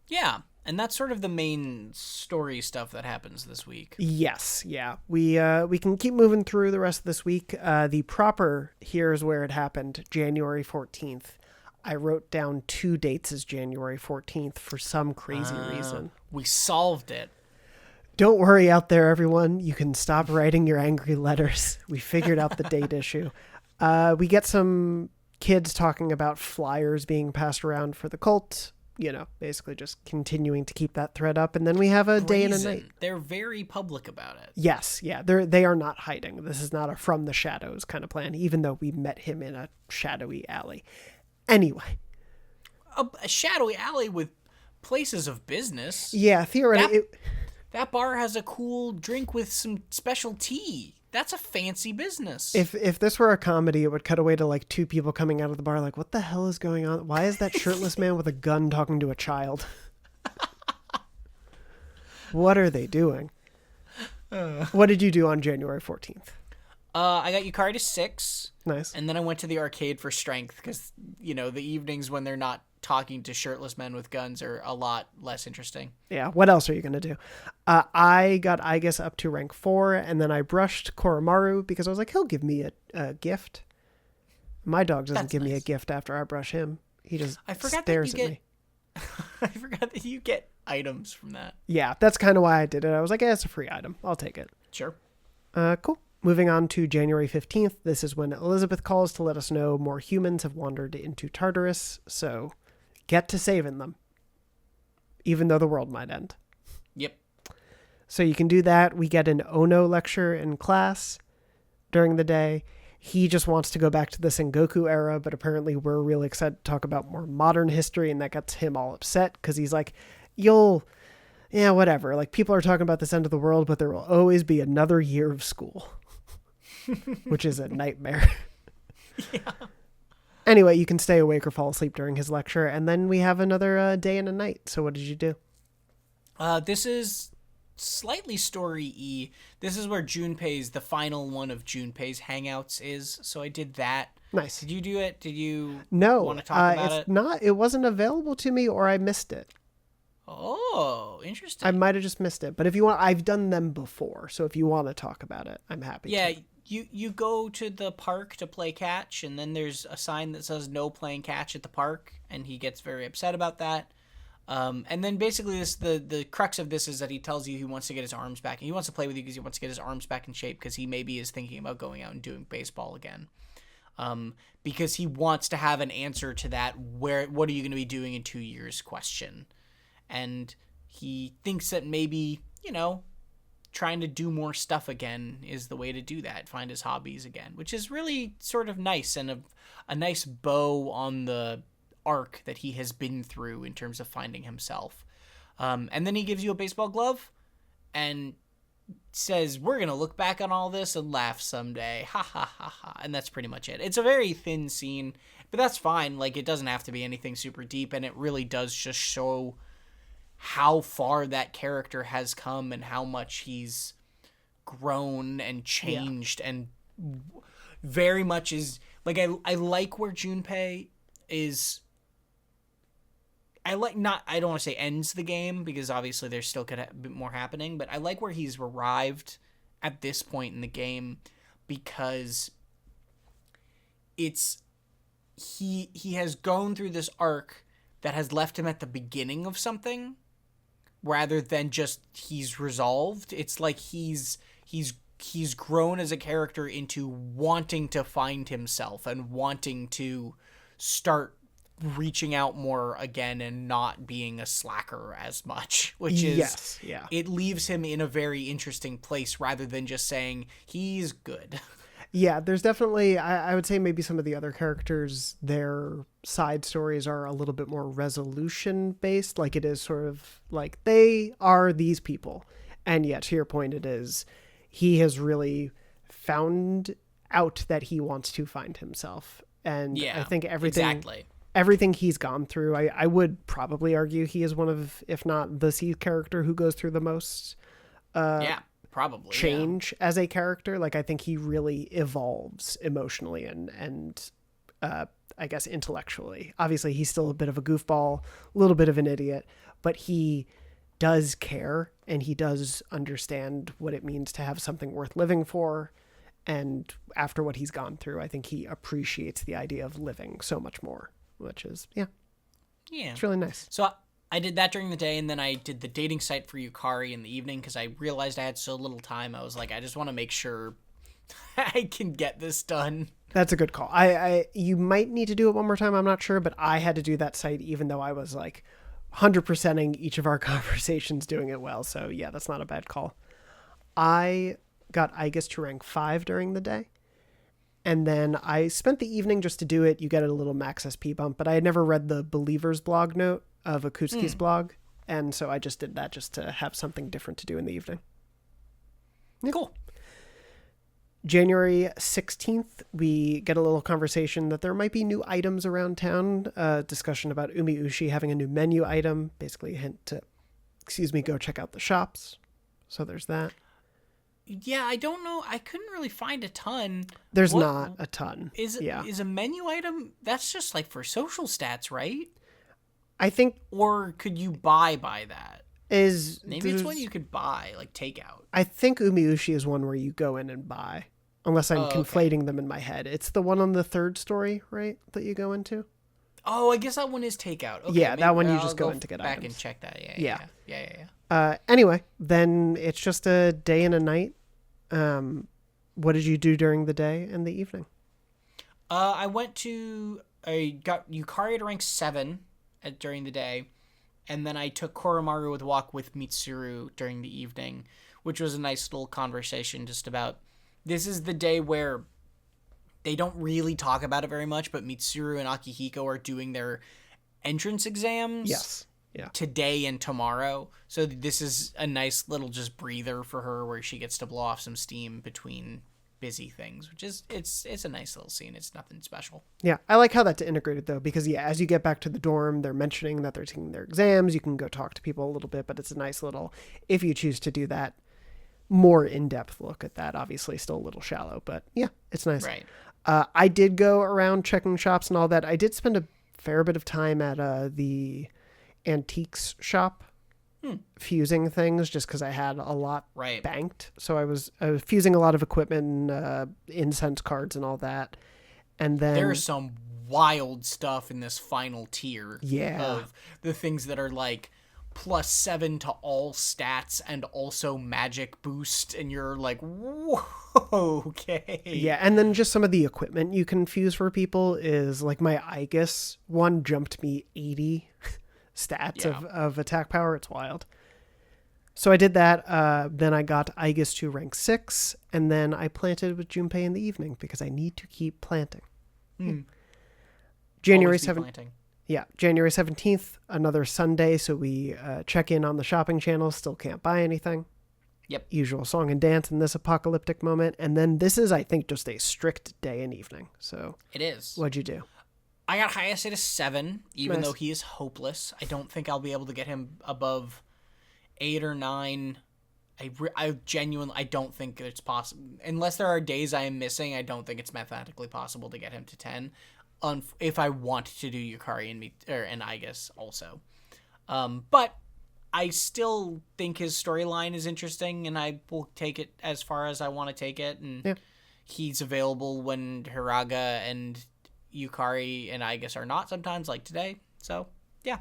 Yeah. And that's sort of the main story stuff that happens this week. Yes, yeah. We can keep moving through the rest of this week. The proper, here's where it happened, January 14th. I wrote down 2 dates as January 14th for some crazy reason. We solved it. Don't worry out there, everyone. You can stop writing your angry letters. We figured out the date issue. We get some kids talking about flyers being passed around for the cult. You know, basically just continuing to keep that thread up. And then we have a day and a night. They're very public about it. Yes, yeah. They are not hiding. This is not a from the shadows kind of plan, even though we met him in a shadowy alley. Anyway. A shadowy alley with places of business. Yeah, theoretically. That bar has a cool drink with some special tea. That's a fancy business. If this were a comedy, it would cut away to like two people coming out of the bar like, what the hell is going on? Why is that shirtless man with a gun talking to a child? What are they doing? What did you do on January 14th? I got Yukari to 6. Nice. And then I went to the arcade for strength because, you know, the evenings when they're not talking to shirtless men with guns are a lot less interesting. Yeah. What else are you going to do? I got Aigis up to rank 4, and then I brushed Koromaru because I was like, he'll give me a gift. My dog doesn't give me a gift after I brush him. He just stares at me. I forgot that you get items from that. Yeah, that's kind of why I did it. I was like, it's a free item. I'll take it. Sure. Cool. Moving on to January 15th. This is when Elizabeth calls to let us know more humans have wandered into Tartarus. So get to saving them, even though the world might end. Yep. So you can do that. We get an Ono lecture in class during the day. He just wants to go back to the Sengoku era, but apparently we're really excited to talk about more modern history, and that gets him all upset because he's like, whatever. Like, people are talking about this end of the world, but there will always be another year of school, which is a nightmare. Yeah. Anyway, you can stay awake or fall asleep during his lecture, and then we have another day and a night. So what did you do? This is slightly story-y. This is where Junpei's, the final one of Junpei's hangouts is, so I did that. Nice. Did you do it? Did you want to talk about it? No, it wasn't available to me, or I missed it. Oh, interesting. I might have just missed it, but if you want, I've done them before, so if you want to talk about it, I'm happy to. You go to the park to play catch, and then there's a sign that says no playing catch at the park, and he gets very upset about that. And then basically the crux of this is that he tells you he wants to get his arms back. And he wants to play with you because he wants to get his arms back in shape because he maybe is thinking about going out and doing baseball again. Because he wants to have an answer to that what are you going to be doing in 2 years question. And he thinks that maybe, trying to do more stuff again is the way to do that. Find his hobbies again, which is really sort of nice and a nice bow on the arc that he has been through in terms of finding himself. And then he gives you a baseball glove and says, we're going to look back on all this and laugh someday. Ha ha ha ha. And that's pretty much it. It's a very thin scene, but that's fine. Like, it doesn't have to be anything super deep, and it really does just show how far that character has come and how much he's grown and changed. And very much is like, I like where Junpei is. I don't want to say ends the game because obviously there still could have a bit more happening, but I like where he's arrived at this point in the game because he has gone through this arc that has left him at the beginning of something rather than just he's resolved. It's like he's grown as a character into wanting to find himself and wanting to start reaching out more again and not being a slacker as much, which is, it leaves him in a very interesting place rather than just saying he's good. Yeah, there's definitely, I would say maybe some of the other characters, their side stories are a little bit more resolution based. Like, it is sort of like they are these people. And yet, to your point, it is, he has really found out that he wants to find himself. And I think everything he's gone through, I would probably argue he is one of, if not the S.E.E.S character who goes through the most probably change as a character. Like, I think he really evolves emotionally and I guess intellectually. Obviously, he's still a bit of a goofball, a little bit of an idiot, but he does care and he does understand what it means to have something worth living for. And after what he's gone through, I think he appreciates the idea of living so much more, which is, it's really nice. So I did that during the day, and then I did the dating site for Yukari in the evening because I realized I had so little time. I was like, I just want to make sure I can get this done. That's a good call. You might need to do it one more time. I'm not sure, but I had to do that site even though I was like 100%ing each of our conversations doing it well. So yeah, that's not a bad call. I got Aegis to rank 5 during the day. And then I spent the evening just to do it. You get a little max SP bump, but I had never read the Believer's blog note of Akutsuki's blog. And so I just did that just to have something different to do in the evening. Yeah. Cool. January 16th, we get a little conversation that there might be new items around town. Discussion about Umiushi having a new menu item. Basically a hint to, go check out the shops. So there's that. Yeah, I don't know. I couldn't really find a ton. There's not a ton. Is a menu item, that's just like for social stats, right? I think. Or could you buy that? Maybe it's one you could buy, like takeout. I think Umiushi is one where you go in and buy. Unless I'm conflating them in my head. It's the one on the 3rd story, right? That you go into? Oh, I guess that one is takeout. Okay, yeah, that one you just go in to get back items. And check that. Yeah. Anyway, then it's just a day and a night. What did you do during the day and the evening? I got Yukari to rank 7 during the day, and then I took Koromaru with walk with Mitsuru during the evening, which was a nice little conversation just about, this is the day where they don't really talk about it very much, but Mitsuru and Akihiko are doing their entrance exams. Yes. Yeah. Today and tomorrow. So this is a nice little just breather for her where she gets to blow off some steam between busy things, which is, it's a nice little scene. It's nothing special. Yeah. I like how that's integrated though, because as you get back to the dorm, they're mentioning that they're taking their exams. You can go talk to people a little bit, but it's a nice little, if you choose to do that, more in-depth look at that. Obviously still a little shallow, but yeah, it's nice. Right. I did go around checking shops and all that. I did spend a fair bit of time at the antiques shop fusing things just because I had a lot banked. So I was fusing a lot of equipment and incense cards and all that. And then there's some wild stuff in this final tier of the things that are like +7 to all stats and also magic boost, and you're like, whoa, okay. Yeah, and then just some of the equipment you can fuse for people is like my Aegis one jumped me 80 stats of attack power. It's wild. So I did that. Then I got Aegis to rank 6, and then I planted with Junpei in the evening because I need to keep planting. January 7th. Yeah, January 17th, another Sunday, so we check in on the shopping channel, still can't buy anything. Yep. Usual song and dance in this apocalyptic moment. And then this is, I think, just a strict day and evening. So it is. What'd you do? I got highest at a 7, even though he is hopeless. I don't think I'll be able to get him above 8 or 9. I genuinely, I don't think it's possible. Unless there are days I am missing, I don't think it's mathematically possible to get him to 10. If I want to do Yukari and Aegis also. But I still think his storyline is interesting, and I will take it as far as I want to take it. And he's available when Hiraga and Yukari and Aegis are not sometimes, like today. So, yeah.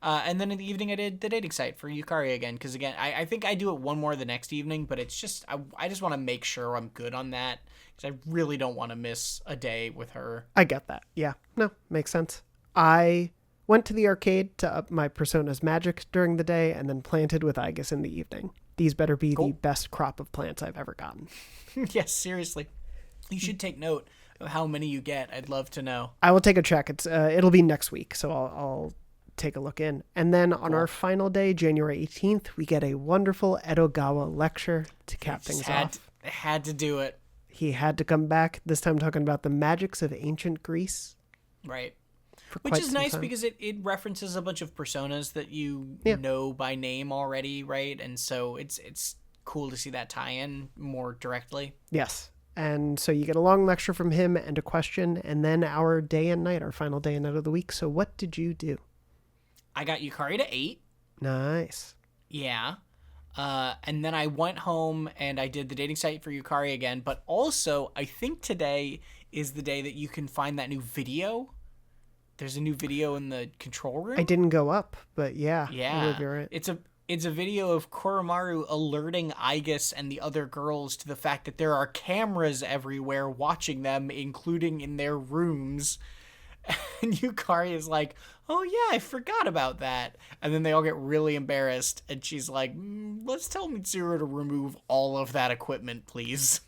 And then in the evening, I did the dating site for Yukari again, because, again, I think I do it one more the next evening, but it's just, I just want to make sure I'm good on that, because I really don't want to miss a day with her. I get that. Yeah. No, makes sense. I went to the arcade to up my Persona's magic during the day, and then planted with Aegis in the evening. These better be the best crop of plants I've ever gotten. Yes, seriously. You should take note of how many you get. I'd love to know. I will take a check. It'll be next week, so I'll take a look in. And then on our final day, January 18th, we get a wonderful Edogawa lecture to cap things off. Had to do it. He had to come back, this time talking about the magics of ancient Greece. Right. Which is nice because it references a bunch of personas that you know by name already, right? And so it's cool to see that tie in more directly. Yes. And so you get a long lecture from him and a question, and then our day and night, our final day and night of the week. So what did you do? I got Yukari to 8. Nice. Yeah. And then I went home and I did the dating site for Yukari again. But also, I think today is the day that you can find that new video there's a new video in the control room. I didn't go up, but yeah. You're right. It's a video of Koromaru alerting Aigis and the other girls to the fact that there are cameras everywhere watching them, including in their rooms. And Yukari is like, oh yeah, I forgot about that. And then they all get really embarrassed, and she's like, let's tell Mitsuru to remove all of that equipment, please.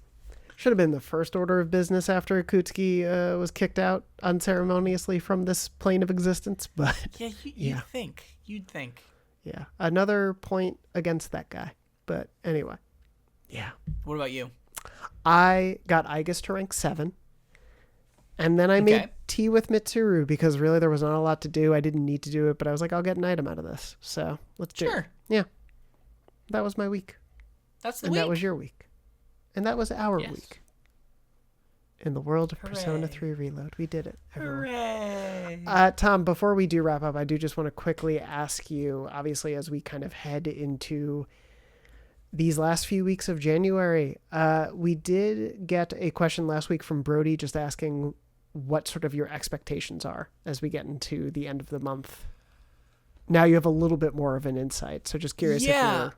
Should have been the first order of business after Akutsuki was kicked out unceremoniously from this plane of existence, but... Yeah, you'd think. Yeah, another point against that guy. But anyway, yeah. What about you? I got Aigis to rank 7. And then I made tea with Mitsuru because really there was not a lot to do. I didn't need to do it, but I was like, I'll get an item out of this. So let's do it. Yeah. That was my week. That's the week. And that was your week. And that was our week. In the world of Persona 3 Reload. We did it, everyone. Hooray! Tom, before we do wrap up, I do just want to quickly ask you, obviously, as we kind of head into these last few weeks of January, we did get a question last week from Brody just asking what sort of your expectations are as we get into the end of the month. Now you have a little bit more of an insight, so just curious if you're...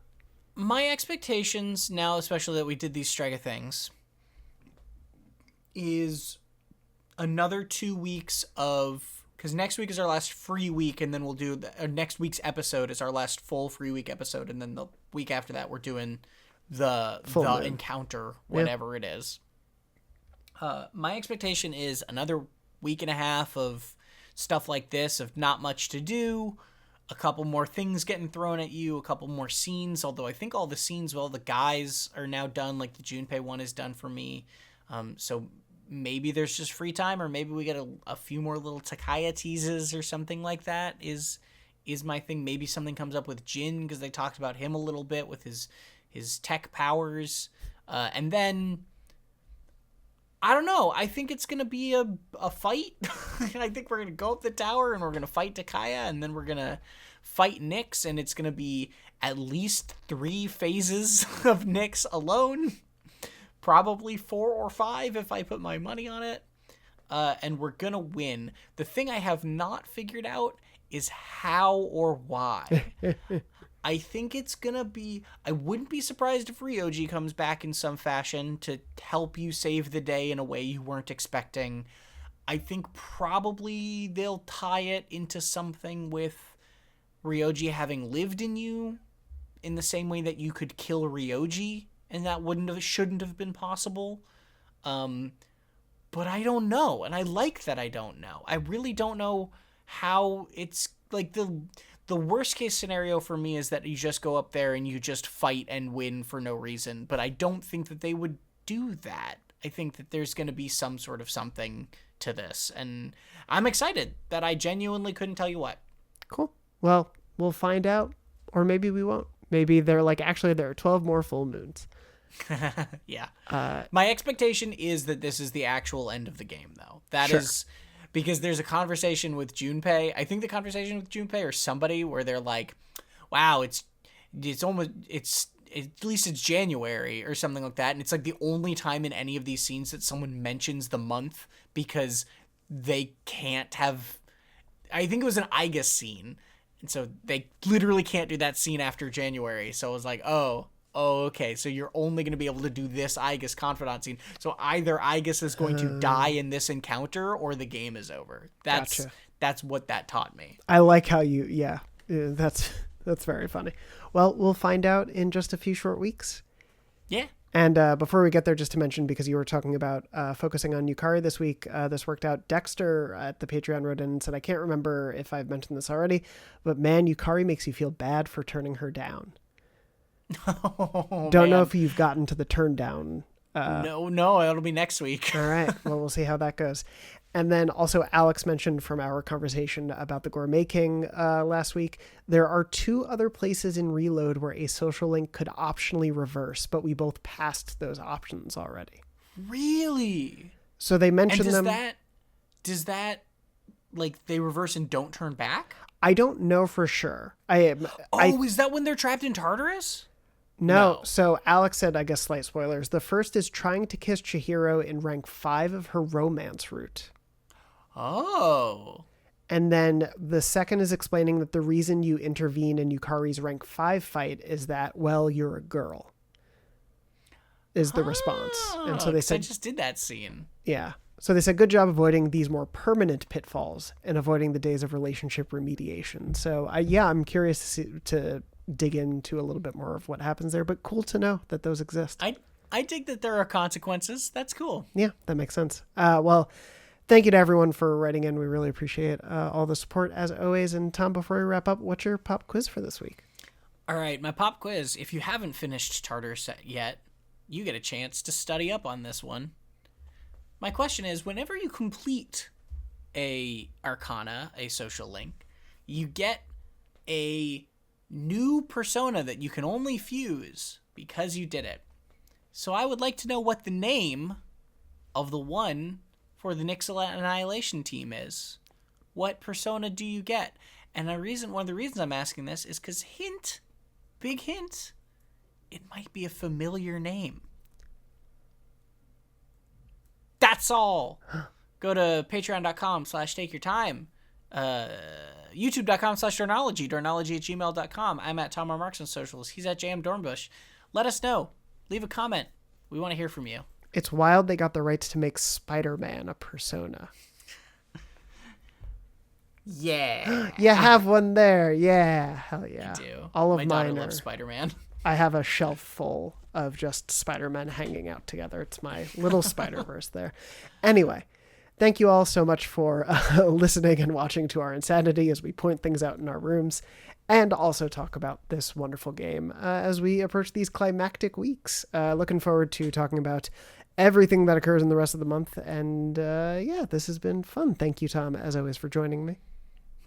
My expectations now, especially that we did these Strike of Things, is another 2 weeks of, because next week is our last free week, and then we'll do next week's episode is our last full free week episode, and then the week after that we're doing the encounter, whatever it is. My expectation is another week and a half of stuff like this, of not much to do, a couple more things getting thrown at you, a couple more scenes, although I think all the scenes, the guys are now done, like the Junpei one is done for me. So maybe there's just free time, or maybe we get a few more little Takaya teases or something like that is my thing. Maybe something comes up with Jin, because they talked about him a little bit with his tech powers. And then, I don't know. I think it's going to be a fight. I think we're going to go up the tower and we're going to fight Takaya, and then we're going to fight Nyx, and it's going to be at least 3 phases of Nyx alone. Probably 4 or 5 if I put my money on it. And we're going to win. The thing I have not figured out is how or why. I think it's going to be... I wouldn't be surprised if Ryoji comes back in some fashion to help you save the day in a way you weren't expecting. I think probably they'll tie it into something with Ryoji having lived in you in the same way that you could kill Ryoji, and that shouldn't have been possible. But I don't know, and I like that I don't know. I really don't know how it's... Like, the worst case scenario for me is that you just go up there and you just fight and win for no reason, but I don't think that they would do that. I think that there's going to be some sort of something to this, and I'm excited that I genuinely couldn't tell you what. Cool. Well, we'll find out, or maybe we won't. Maybe they're like, actually, there are 12 more full moons. Yeah. My expectation is that this is the actual end of the game, though. That is because there's a conversation with Junpei. I think the conversation with Junpei or somebody where they're like, wow, it's at least it's January or something like that. And it's like the only time in any of these scenes that someone mentions the month, because they can't have, I think it was an Aigis scene. And so they literally can't do that scene after January. So I was like, oh, okay. So you're only going to be able to do this Aigis confidant scene. So either Aigis is going to die in this encounter or the game is over. That's what that taught me. I like how that's very funny. Well, we'll find out in just a few short weeks. Yeah. And before we get there, just to mention, because you were talking about focusing on Yukari this week, this worked out. Dexter at the Patreon wrote in and said, I can't remember if I've mentioned this already, but man, Yukari makes you feel bad for turning her down. Don't know if you've gotten to the turn down. No, it'll be next week. All right. Well, we'll see how that goes. And then also Alex mentioned from our conversation about the Gourmet King last week, there are 2 other places in Reload where a social link could optionally reverse, but we both passed those options already. Really? So they mentioned them. Does that like they reverse and don't turn back? I don't know for sure. Is that when they're trapped in Tartarus? No. So Alex said, I guess slight spoilers. The first is trying to kiss Chihiro in rank 5 of her romance route. Oh. And then the second is explaining that the reason you intervene in Yukari's rank 5 fight is that, well, you're a girl, is the response. And so they said, I just did that scene. Yeah. So they said, good job avoiding these more permanent pitfalls and avoiding the days of relationship remediation. So I'm curious to dig into a little bit more of what happens there, but cool to know that those exist. I dig that there are consequences. That's cool. Yeah, that makes sense. Well, thank you to everyone for writing in. We really appreciate all the support as always. And Tom, before we wrap up, what's your pop quiz for this week? All right, my pop quiz. If you haven't finished Tartarus yet, you get a chance to study up on this one. My question is, whenever you complete a Arcana, a social link, you get a new persona that you can only fuse because you did it. So I would like to know what the name of the one for the Nixel Annihilation team is. What persona do you get? And one of the reasons I'm asking this is because big hint, it might be a familiar name. That's all. Go to patreon.com/takeyourtime. YouTube.com/Dornology. Dornology@gmail.com. I'm at Tom R. Marks on socials. He's at JM Dornbush. Let us know. Leave a comment. We want to hear from you. It's wild they got the rights to make Spider-Man a persona. Yeah. You have one there. Yeah. Hell yeah. I do. All of My mine daughter loves Spider-Man. I have a shelf full of just Spider-Man hanging out together. It's my little Spider-Verse there. Anyway, thank you all so much for listening and watching to our insanity as we point things out in our rooms and also talk about this wonderful game as we approach these climactic weeks. Looking forward to talking about everything that occurs in the rest of the month. And this has been fun. Thank you, Tom, as always, for joining me.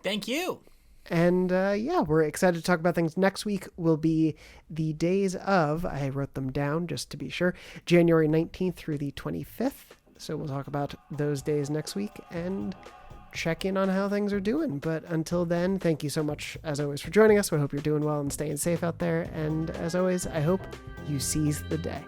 Thank you. And we're excited to talk about things. Next week will be the days of, I wrote them down just to be sure, January 19th through the 25th. So we'll talk about those days next week and check in on how things are doing. But until then, thank you so much, as always, for joining us. We hope you're doing well and staying safe out there. And as always, I hope you seize the day.